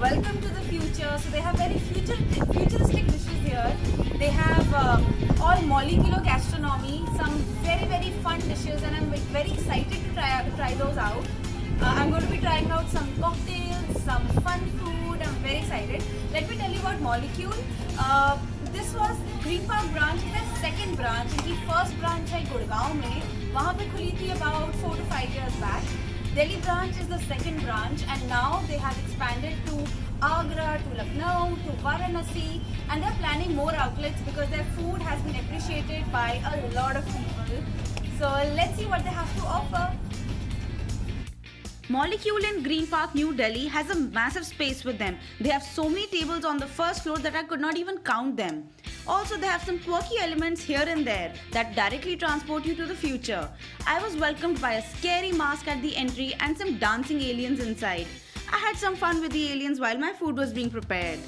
Welcome to the future. So they have very futuristic dishes here. They have all molecular gastronomy, some very fun dishes, and I'm very excited to try those out. I'm going to be trying out some cocktails, some fun food. I'm very excited. Let me tell you about Molecule. This was Green Park branch, their second branch. इनकी first branch है गुड़गांव में. वहाँ पे खुली थी about 4 to 5 years back. Delhi branch is the second branch, and now they have expanded to Agra, to Lucknow, to Varanasi, and they're planning more outlets because their food has been appreciated by a lot of people. So let's see what they have to offer. Molecule in Green Park, New Delhi has a massive space with them. They have so many tables on the first floor that I could not even count them. Also, they have some quirky elements here and there that directly transport you to the future. I was welcomed by a scary mask at the entry and some dancing aliens inside. I had some fun with the aliens while my food was being prepared.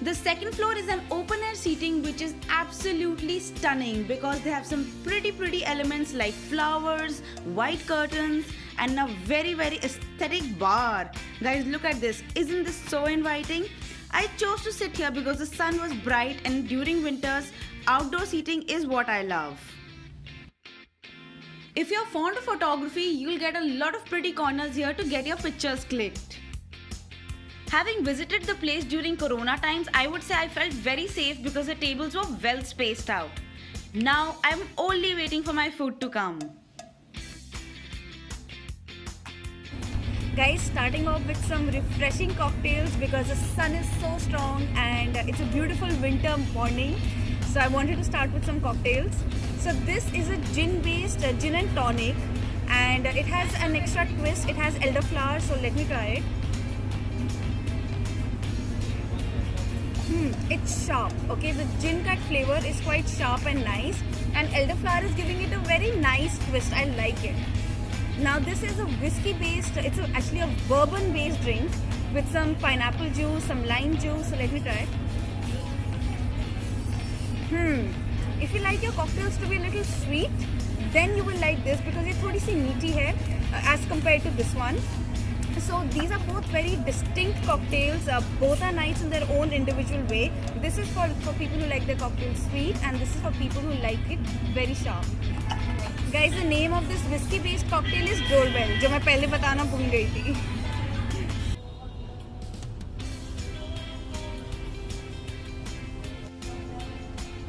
The second floor is an open air seating which is absolutely stunning because they have some pretty elements like flowers, white curtains, and a very aesthetic bar. Guys, look at this. Isn't this so inviting? I chose to sit here because the sun was bright, and during winters, outdoor seating is what I love. If you're fond of photography, you'll get a lot of pretty corners here to get your pictures clicked. Having visited the place during Corona times, I would say I felt very safe because the tables were well spaced out. Now I'm only waiting for my food to come. Guys, starting off with some refreshing cocktails because the sun is so strong and it's a beautiful winter morning. So I wanted to start with some cocktails. So this is a gin-based gin and tonic, and it has an extra twist. It has elderflower, so let me try it. It's sharp, okay? The gin cut flavor is quite sharp and nice, and elderflower is giving it a very nice twist. I like it. Now this is a whiskey based, actually a bourbon based drink with some pineapple juice, some lime juice. So let me try it. If you like your cocktails to be a little sweet, then you will like this because it's थोड़ी सी मीठी है as compared to this one. So these are both very distinct cocktails. Both are nice in their own individual way. This is for people who like their cocktails sweet, and this is for people who like it very sharp. Guys, the name of this whiskey-based cocktail is Doorbell, जो मैं पहले बताना भूल गई थी.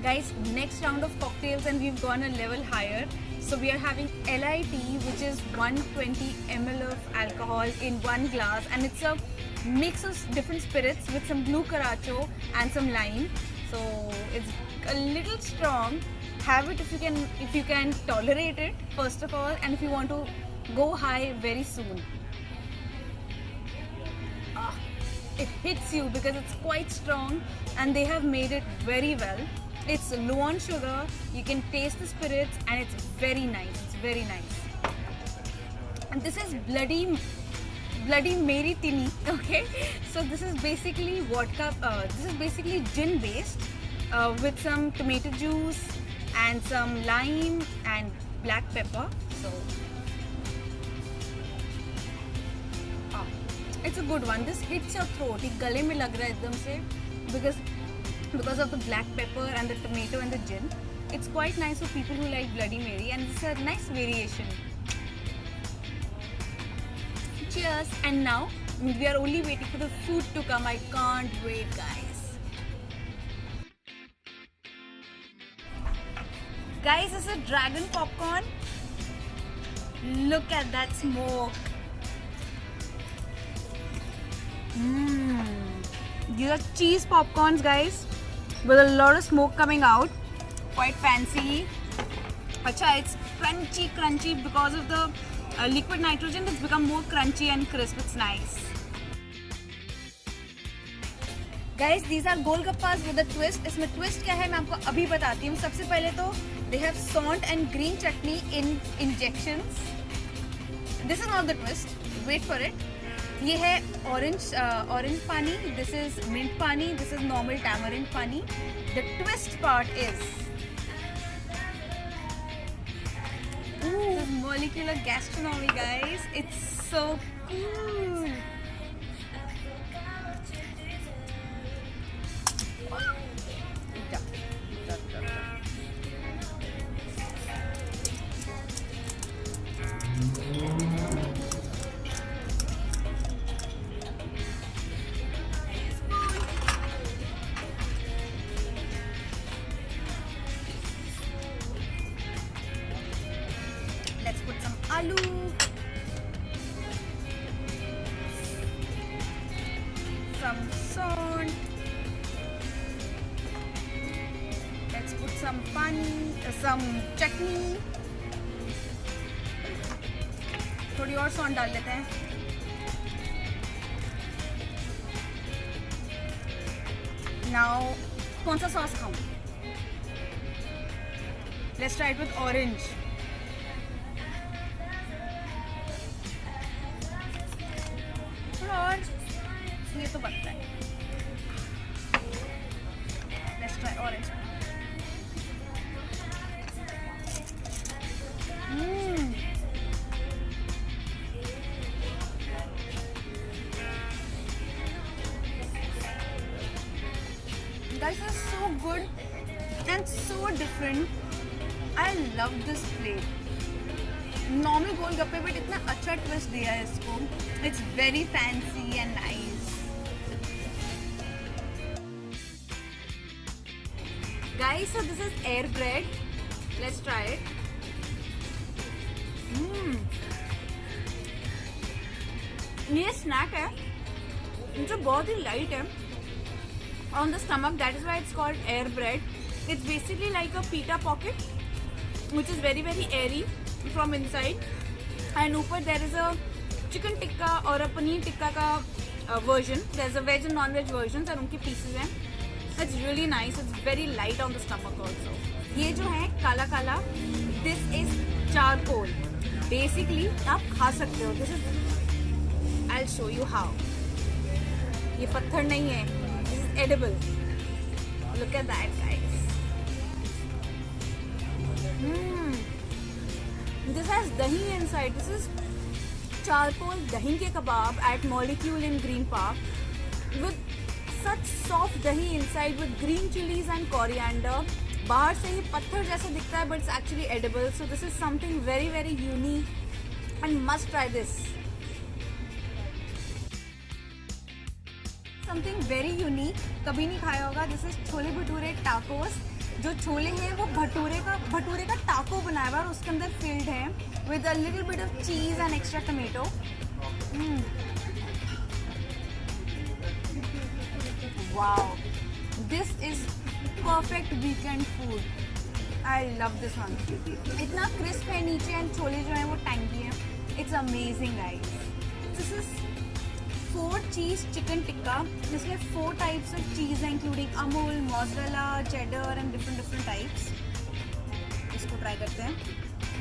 Guys, next round of cocktails, and we've gone a level higher. So we are having LIT, which is 120 ml of alcohol in one glass, and it's a mix of different spirits with some blue caracho and some lime. So it's a little strong. Have it if you can tolerate it first of all, and if you want to go high very soon. It hits you because it's quite strong, and they have made it very well. It's low on sugar, you can taste the spirits, and it's very nice. It's very nice. And this is Bloody Mary Tini, okay? So this is basically vodka, this is basically gin based with some tomato juice and some lime and black pepper. So it's a good one. This hits your throat. ये गले में लग रहा है एकदम से because of the black pepper and the tomato and the gin. It's quite nice for people who like Bloody Mary, and it's a nice variation. Cheers! And now we are only waiting for the food to come. I can't wait, guys. Guys, this is a dragon popcorn. Look at that smoke. These are cheese popcorns, guys, with a lot of smoke coming out. Quite fancy. Acha, it's crunchy because of the liquid nitrogen. It's become more crunchy and crisp. It's nice. Guys, these are golgappas with a twist. इसमें twist क्या है मैं आपको अभी बताती हूँ. सबसे पहले तो they have salt and green chutney in injections. This is not the twist. Wait for it. ये है orange pani. This is mint pani. This is normal tamarind pani. The twist part is this is molecular gastronomy, guys. It's so cool. Let's put some aloo. Some salt. Let's put some some chutney. थोड़ी और सौंठ डाल लेते हैं. Now, कौन सा sauce खाऊं? Let's try it with orange. और ये तो बनता है. Let's try orange. Guys, this is so good and so different. I love this plate. Normal golgappe but इतना अच्छा ट्विस्ट दिया है इसको. It's very fancy and nice. Guys, so this is air bread. Let's try it. ये snack है जो बहुत ही light है on the stomach. That is why it's called air bread. It's basically like अ पीटा pocket which is very very airy from inside, and ऊपर there is a chicken tikka और a paneer tikka का version. There's a veg and non-veg versions और उनके pieces हैं. It's really nice. It's very light on the stomach also. ये जो है काला काला, this is charcoal. Basically आप खा सकते हो. This is, I'll show you how. ये पत्थर नहीं है. This is edible. Look at that, guys. This has dahi inside. This is charcoal dahi ke kebab at Molecule in Green Park with such soft dahi inside with green chilies and coriander. बाहर से ही पत्थर जैसा दिखता है but it's actually edible. So this is something very very unique and must try this. Something very unique कभी नहीं खाया होगा. This is chole bhature tacos. जो छोले हैं वो भटूरे का टाको बनाया हुआ और उसके अंदर फिल्ड है with a little bit of cheese and extra tomato. Wow, this is perfect weekend food. I love this one. इतना क्रिस्प है नीचे एंड छोले जो है वो टैंकी है. It's amazing guys. This is 4 cheese chicken tikka जिसमें 4 types of cheese हैं including Amul, mozzarella, cheddar and different types. इसको ट्राई करते हैं.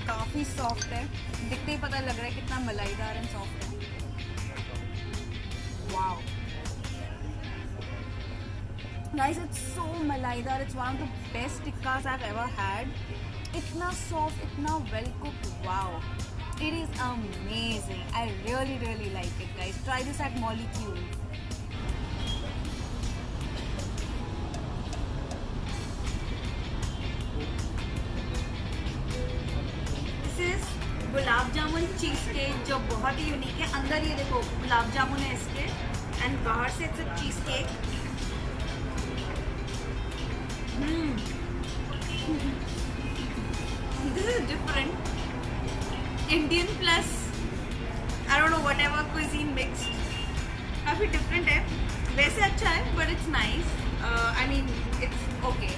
काफ़ी सॉफ्ट है. दिखते ही पता लग रहा है कितना मलाईदार एंड सॉफ्ट है. वाओ गाइस, इट्स सो मलाईदार. It's one of the best tikkas I have ever had. इतना सॉफ्ट, इतना well cooked. Wow, it is amazing. I really like it, guys. Try this at Molecule. This is gulab jamun cheese cake जो बहुत ही unique है. अंदर ये देखो गुलाब जामुन है इसके एंड बाहर से it's a cheese cake. This is different. Indian plus I don't know whatever cuisine mixed. काफी different है. वैसे अच्छा है but it's nice. I mean it's okay.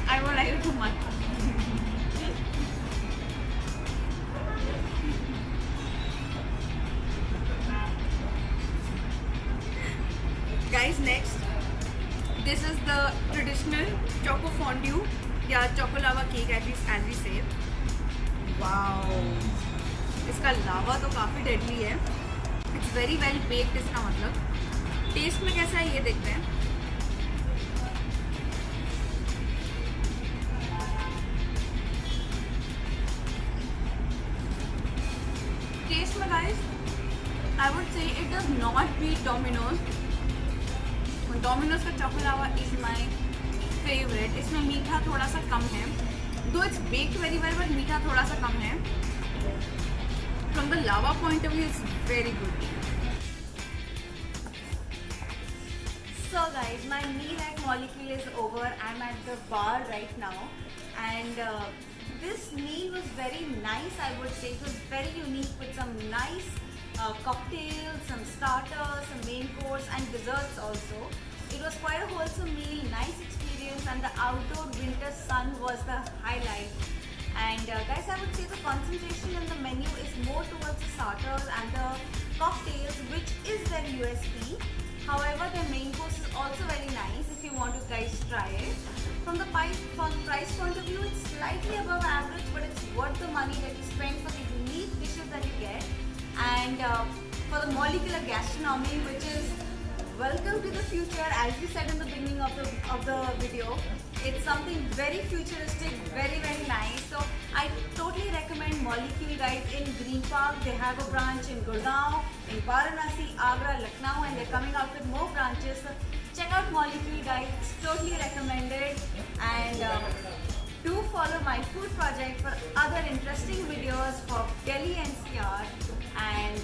I don't like it too much. Guys, next this is the traditional choco fondue या choco lava cake as we say. Wow. इसका लावा तो काफ़ी deadly है. It's very well baked. इसका मतलब test में कैसा है ये देखते हैं. टेस्ट में guys I would say it does not beat Domino's. Domino's का chocolate lava is my favorite. इसमें मीठा थोड़ा सा कम है. Though it's baked very well, but मीठा थोड़ा सा कम है. From the lava point of view, it's very good. So guys, my meal at Molecule is over. I'm at the bar right now, and this meal was very nice. I would say it was very unique with some nice cocktails, some starters, some main course, and desserts also. It was quite a wholesome meal, nice experience, and the outdoor winter sun was the highlight. And guys, I would say the concentration in the menu is more towards the starters and the cocktails, which is their USP. However, their main course is also very nice if you want to guys try it. From the price point of view, it's slightly above average, but it's worth the money that you spend for the unique dishes that you get. And for the molecular gastronomy, which is welcome to the future, as we said in the beginning of the video. It's something very futuristic, very nice. So I totally recommend Molecule guys in Green Park. They have a branch in Gurgaon, in Varanasi, Agra, Lucknow, and they're coming out with more branches. So check out Molecule guys. It's totally recommended. And do follow my food project for other interesting videos for Delhi NCR. And